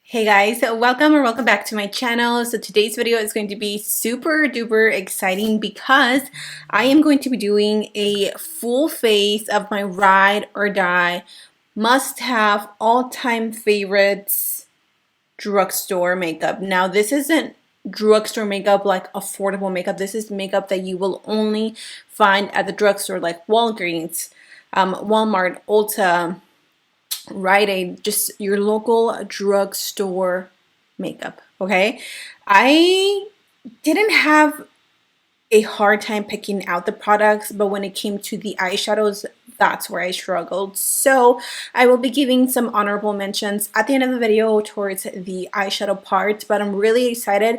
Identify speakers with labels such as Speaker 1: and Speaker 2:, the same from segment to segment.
Speaker 1: Hey guys, welcome back to my channel. So today's video is going to be super duper exciting because I am going to be doing a full face of my ride or die must have all-time favorites drugstore makeup. Now this isn't drugstore makeup like affordable makeup. This is makeup that you will only find at the drugstore like Walgreens, Walmart, Ulta, Rite Aid, just your local drugstore makeup, okay? I didn't have a hard time picking out the products, but when it came to the eyeshadows, that's where I struggled. So I will be giving some honorable mentions at the end of the video towards the eyeshadow part, but I'm really excited.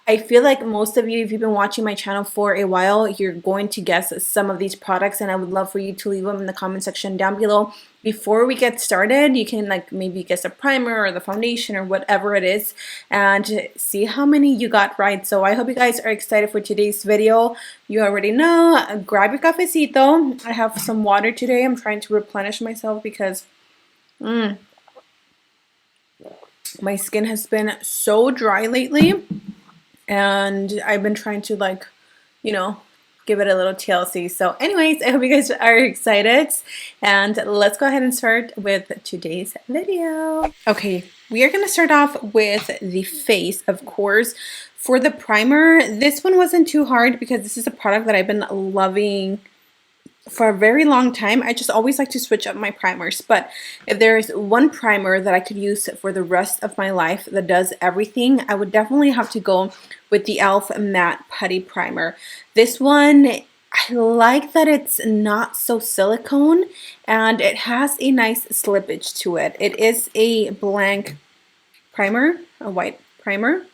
Speaker 1: I feel like most of you, if you've been watching my channel for a while, you're going to guess some of these products, and I would love for you to leave them in the comment section down below. Before we get started, you can like maybe guess a primer or the foundation or whatever it is and see how many you got right. So I hope you guys are excited for today's video. You already know, grab your cafecito. I have some water today. I'm trying to replenish myself because my skin has been so dry lately. And I've been trying to like, give it a little TLC. So anyways, I hope you guys are excited. And let's go ahead and start with today's video. Okay, we are going to start off with the face, of course. For the primer, this one wasn't too hard because this is a product that I've been loving for a very long time. I just always like to switch up my primers, but if there's one primer that I could use for the rest of my life that does everything, I would definitely have to go with the e.l.f. Matte Putty Primer. This one, I like that it's not so silicone and it has a nice slippage to it. It is a blank primer, a white primer,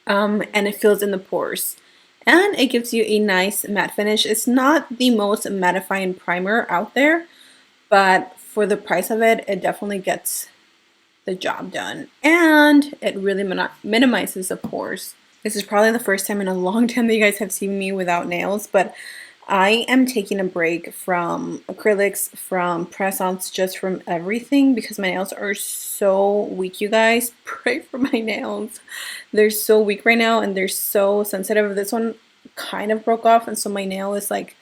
Speaker 1: and it fills in the pores. And it gives you a nice matte finish. It's not the most mattifying primer out there, but for the price of it, it definitely gets the job done. And it really minimizes the pores. This is probably the first time in a long time that you guys have seen me without nails, but I am taking a break from acrylics, from press-ons, just from everything because my nails are so weak, you guys. Pray for my nails. They're so weak right now and they're so sensitive. This one kind of broke off and so my nail is like,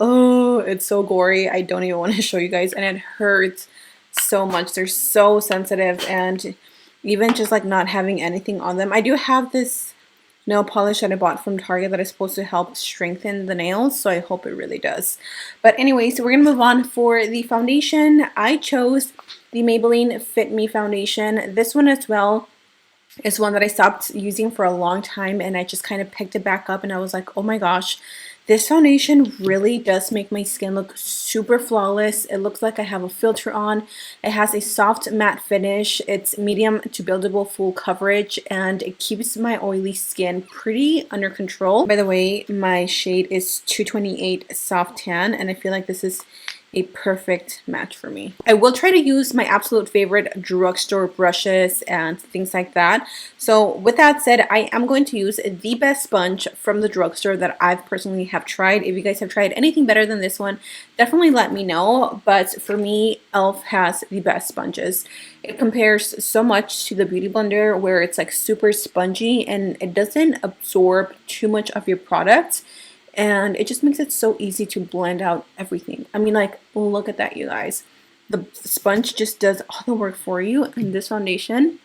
Speaker 1: oh, it's so gory. I don't even want to show you guys and it hurts so much. They're so sensitive and even just like not having anything on them. I do have this nail polish that I bought from Target that is supposed to help strengthen the nails, so I hope it really does. But anyways, we're gonna move on for the foundation. I chose the Maybelline Fit Me foundation. This one as well is one that I stopped using for a long time and I just kind of picked it back up and I was like, oh my gosh, this foundation really does make my skin look super flawless. It looks like I have a filter on. It has a soft matte finish. It's medium to buildable full coverage and it keeps my oily skin pretty under control. By the way, my shade is 228 Soft Tan and I feel like this is a perfect match for me. I will try to use my absolute favorite drugstore brushes and things like that. So with that said, I am going to use the best sponge from the drugstore that I've personally have tried. If you guys have tried anything better than this one, definitely let me know. But for me, e.l.f. has the best sponges. It compares so much to the Beauty Blender where it's like super spongy and it doesn't absorb too much of your product. And it just makes it so easy to blend out everything. I mean, like, look at that, you guys. The sponge just does all the work for you. And this foundation,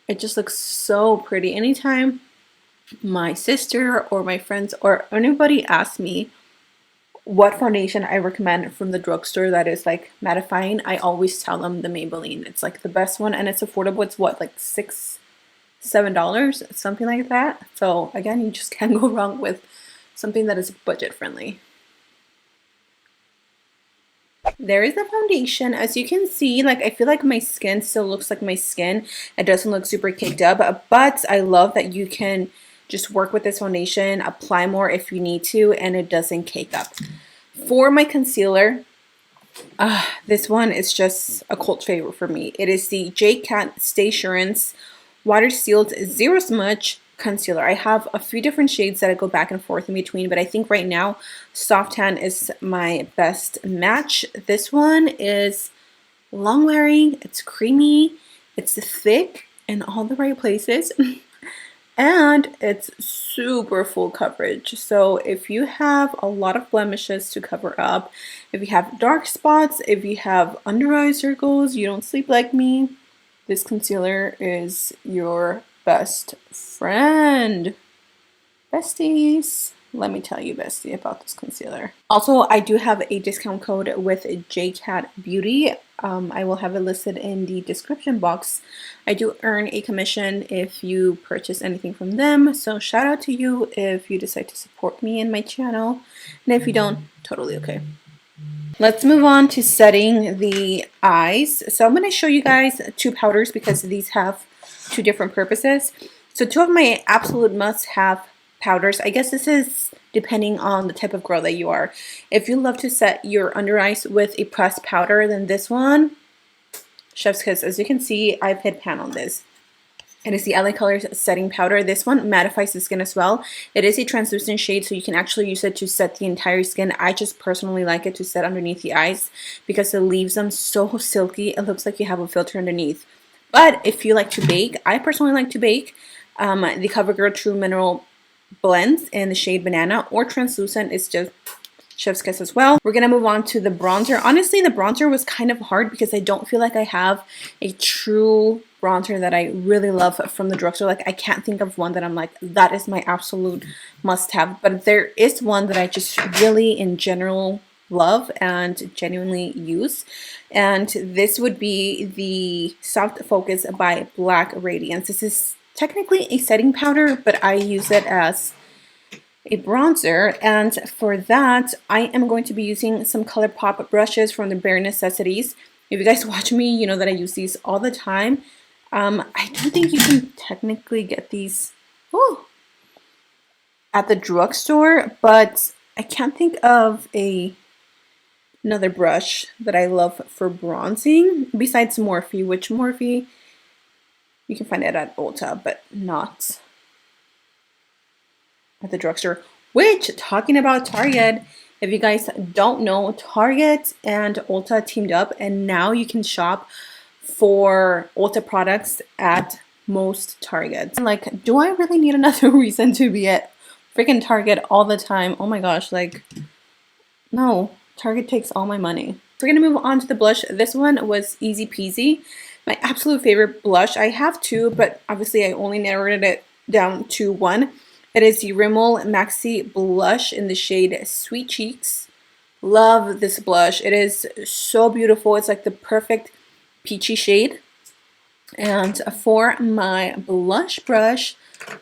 Speaker 1: it just looks so pretty. Anytime my sister or my friends or anybody asks me what foundation I recommend from the drugstore that is like mattifying, I always tell them the Maybelline. It's like the best one and it's affordable. It's what, like $7, something like that. So again, you just can't go wrong with something that is budget friendly. There is the foundation. As you can see, like I feel like my skin still looks like my skin. It doesn't look super caked up, but I love that you can just work with this foundation, apply more if you need to, and it doesn't cake up. For my concealer, this one is just a cult favorite for me. It is the J.Cat Stay Assurance Water Sealed Zero Smudge Concealer. I have a few different shades that I go back and forth in between, but I think right now Soft Tan is my best match. This one is long wearing, it's creamy, it's thick, in all the right places. And it's super full coverage. So if you have a lot of blemishes to cover up, if you have dark spots, if you have under eye circles, you don't sleep like me, this concealer is your best friend. Besties, let me tell you, bestie, about this concealer. Also, I do have a discount code with J.Cat Beauty. I will have it listed in the description box. I do earn a commission if you purchase anything from them, so shout out to you if you decide to support me and my channel, and if you don't, totally okay. Let's move on to setting the eyes. So I'm going to show you guys two powders because these have two different purposes. So two of my absolute must-have powders. I guess this is depending on the type of girl that you are. If you love to set your under eyes with a pressed powder, then this one, chef's kiss. As you can see, I've hit pan on this. It is the L.A Colors setting powder. This one mattifies the skin as well. It is a translucent shade, so you can actually use it to set the entire skin. I just personally like it to set underneath the eyes because it leaves them so silky. It looks like you have a filter underneath. But if you like to bake, I personally like to bake. The Covergirl True Mineral blends in the shade Banana, or translucent is just chef's kiss as well. We're gonna move on to the bronzer. Honestly, the bronzer was kind of hard because I don't feel like I have a true bronzer that I really love from the drugstore. Like, I can't think of one that I'm like, that is my absolute must-have. But there is one that I just really, in general, love and genuinely use. And this would be the Soft Focus by Black Radiance. This is technically a setting powder, but I use it as a bronzer, and for that I am going to be using some ColourPop brushes from the Bare Necessities. If you guys watch me, you know that I use these all the time. I don't think you can technically get these at the drugstore, but I can't think of another brush that I love for bronzing besides Morphe, which Morphe you can find it at Ulta, but not at the drugstore. Which, talking about Target, if you guys don't know, Target and Ulta teamed up, and now you can shop for Ulta products at most Targets. Like, do I really need another reason to be at freaking Target all the time? Oh my gosh, like, no, Target takes all my money. We're gonna move on to the blush. This one was easy peasy. My absolute favorite blush. I have two, but obviously I only narrowed it down to one. It is the Rimmel Maxi Blush in the shade Sweet Cheeks. Love this blush. It is so beautiful. It's like the perfect peachy shade. And for my blush brush,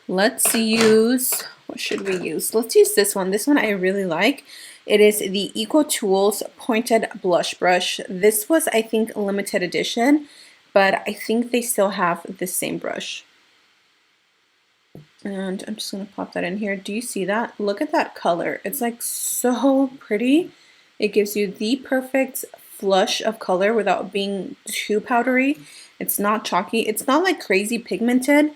Speaker 1: let's use, what should we use? Let's use this one. This one I really like. It is the Eco Tools Pointed Blush Brush. This was, I think, a limited edition, but I think they still have the same brush. And I'm just going to pop that in here. Do you see that? Look at that color. It's like so pretty. It gives you the perfect flush of color without being too powdery. It's not chalky. It's not like crazy pigmented,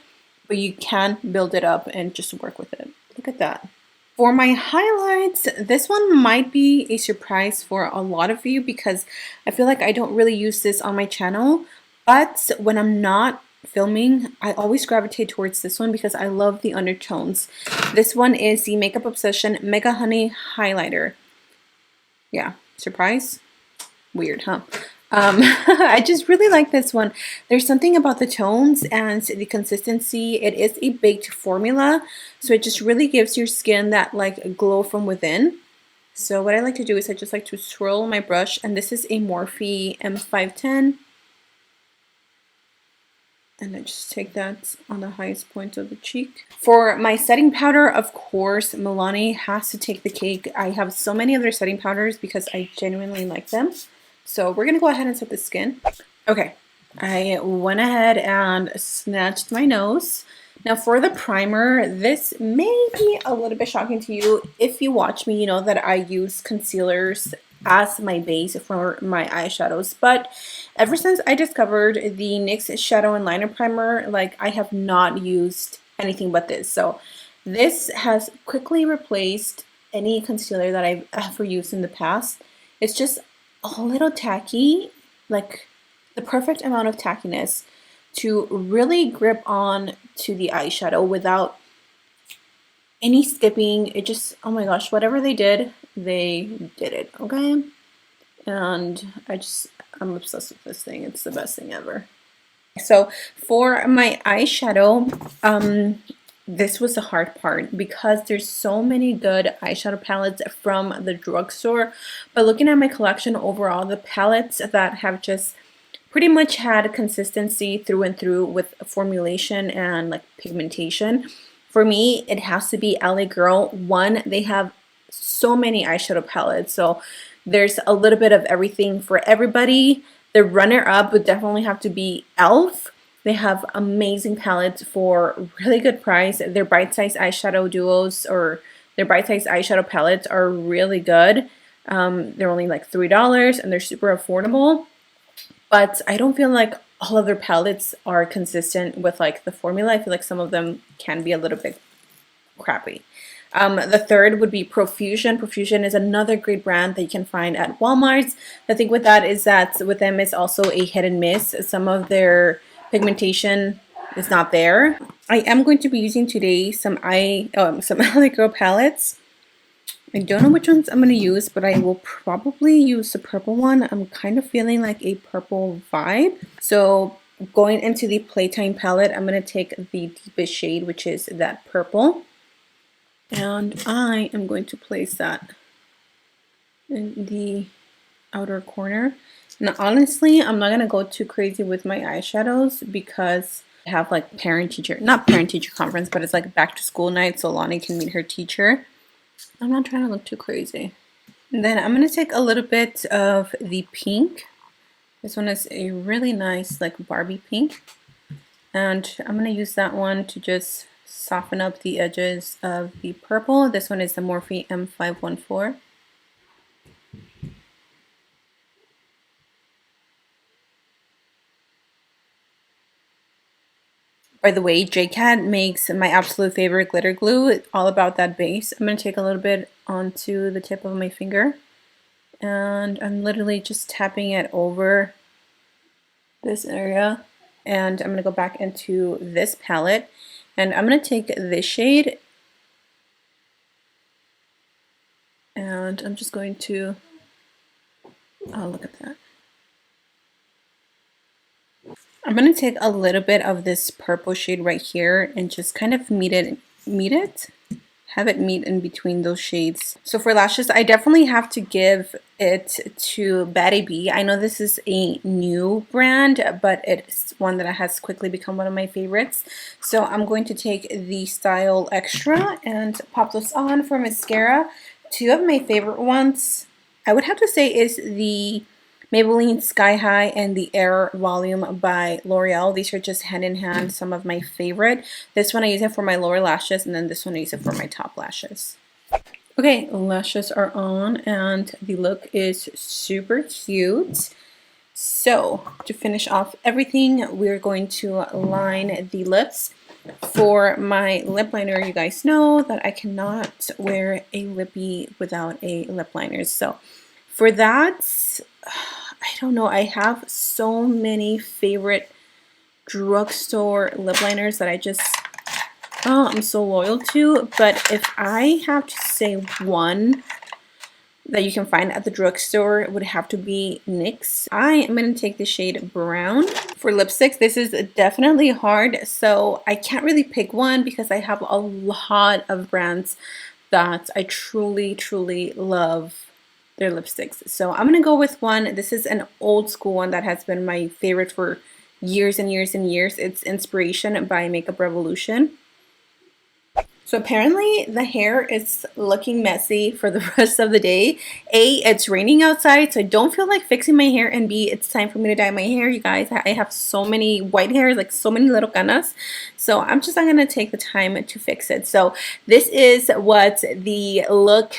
Speaker 1: but you can build it up and just work with it. Look at that. For my highlights, this one might be a surprise for a lot of you because I feel like I don't really use this on my channel, but when I'm not filming, I always gravitate towards this one because I love the undertones. This one is the Makeup Obsession Mega Honey Highlighter. Yeah, surprise? Weird, huh? I just really like this one. There's something about the tones and the consistency. It is a baked formula, so it just really gives your skin that like glow from within. So what I like to do is I just like to swirl my brush, and this is a Morphe M510. And I just take that on the highest point of the cheek. For my setting powder, of course, Milani has to take the cake. I have so many other setting powders because I genuinely like them. So we're gonna go ahead and set the skin. Okay, I went ahead and snatched my nose. Now for the primer, this may be a little bit shocking to you. If you watch me, you know that I use concealers as my base for my eyeshadows, but ever since I discovered the NYX Shadow and Liner Primer, like, I have not used anything but this. So this has quickly replaced any concealer that I've ever used in the past. It's just a little tacky, like the perfect amount of tackiness to really grip on to the eyeshadow without any skipping. It just, oh my gosh, whatever they did it, okay? And I'm obsessed with this thing. It's the best thing ever. So for my eyeshadow, this was the hard part because there's so many good eyeshadow palettes from the drugstore. But looking at my collection overall, the palettes that have just pretty much had consistency through and through with formulation and like pigmentation, for me, it has to be L.A Girl. One, they have so many eyeshadow palettes, so there's a little bit of everything for everybody. The runner-up would definitely have to be e.l.f. They have amazing palettes for really good price. Their bite-sized eyeshadow duos or their bite-sized eyeshadow palettes are really good. They're only like $3 and they're super affordable. But I don't feel like all of their palettes are consistent with like the formula. I feel like some of them can be a little bit crappy. The third would be Profusion. Profusion is another great brand that you can find at Walmart. The thing with that is that with them it's also a hit and miss. Some of their pigmentation is not there. I am going to be using today some L.A Girl palettes. I don't know which ones I'm going to use, but I will probably use the purple one. I'm kind of feeling like a purple vibe. So going into the Playtime palette, I'm going to take the deepest shade, which is that purple. And I am going to place that in the outer corner. Now, honestly, I'm not going to go too crazy with my eyeshadows because I have like not parent-teacher conference, but it's like back to school night, so Lonnie can meet her teacher. I'm not trying to look too crazy. And then I'm going to take a little bit of the pink. This one is a really nice like Barbie pink. And I'm going to use that one to just soften up the edges of the purple. This one is the Morphe M514. By the way, J.Cat makes my absolute favorite glitter glue. It's all about that base. I'm going to take a little bit onto the tip of my finger. And I'm literally just tapping it over this area. And I'm going to go back into this palette. And I'm going to take this shade. And I'm just going to, oh, look at that. I'm going to take a little bit of this purple shade right here and just kind of have it meet in between those shades. So for lashes, I definitely have to give it to Baddie B. I know this is a new brand, but it's one that has quickly become one of my favorites. So I'm going to take the Style Extra and pop those on for mascara. Two of my favorite ones, I would have to say, is the Maybelline Sky High and the Air Volume by L'Oreal. These are just hand in hand some of my favorite. This one I use it for my lower lashes, and then this one I use it for my top lashes. Okay, lashes are on and the look is super cute. So to finish off everything, we're going to line the lips. For my lip liner, you guys know that I cannot wear a lippy without a lip liner. So for that, I don't know, I have so many favorite drugstore lip liners that I'm so loyal to. But if I have to say one that you can find at the drugstore, it would have to be NYX. I am going to take the shade Brown. For lipsticks, this is definitely hard, so I can't really pick one because I have a lot of brands that I truly, truly love their lipsticks. So I'm going to go with one. This is an old school one that has been my favorite for years and years and years. It's Inspiration by Makeup Revolution. So apparently the hair is looking messy for the rest of the day. A, it's raining outside, so I don't feel like fixing my hair, and B, it's time for me to dye my hair. You guys, I have so many white hairs, like so many little canas, so I'm just not going to take the time to fix it. So this is what the look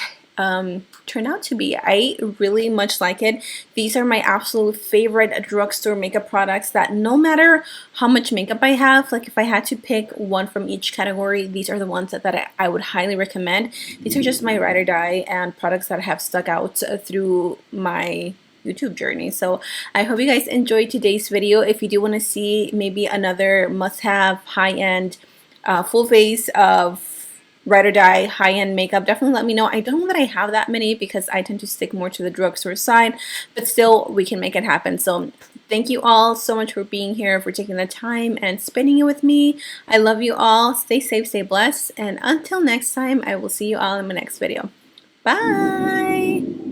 Speaker 1: turned out to be. I really much like it. These are my absolute favorite drugstore makeup products that no matter how much makeup I have, like if I had to pick one from each category, these are the ones that I would highly recommend. These are just my ride or die and products that have stuck out through my YouTube journey. So I hope you guys enjoyed today's video. If you do want to see maybe another must-have high-end full face of ride or die high-end makeup, definitely let me know. I don't know that I have that many because I tend to stick more to the drugstore side, but still we can make it happen. So thank you all so much for being here, for taking the time and spending it with me. I love you all. Stay safe, stay blessed, and until next time, I will see you all in my next video. Bye!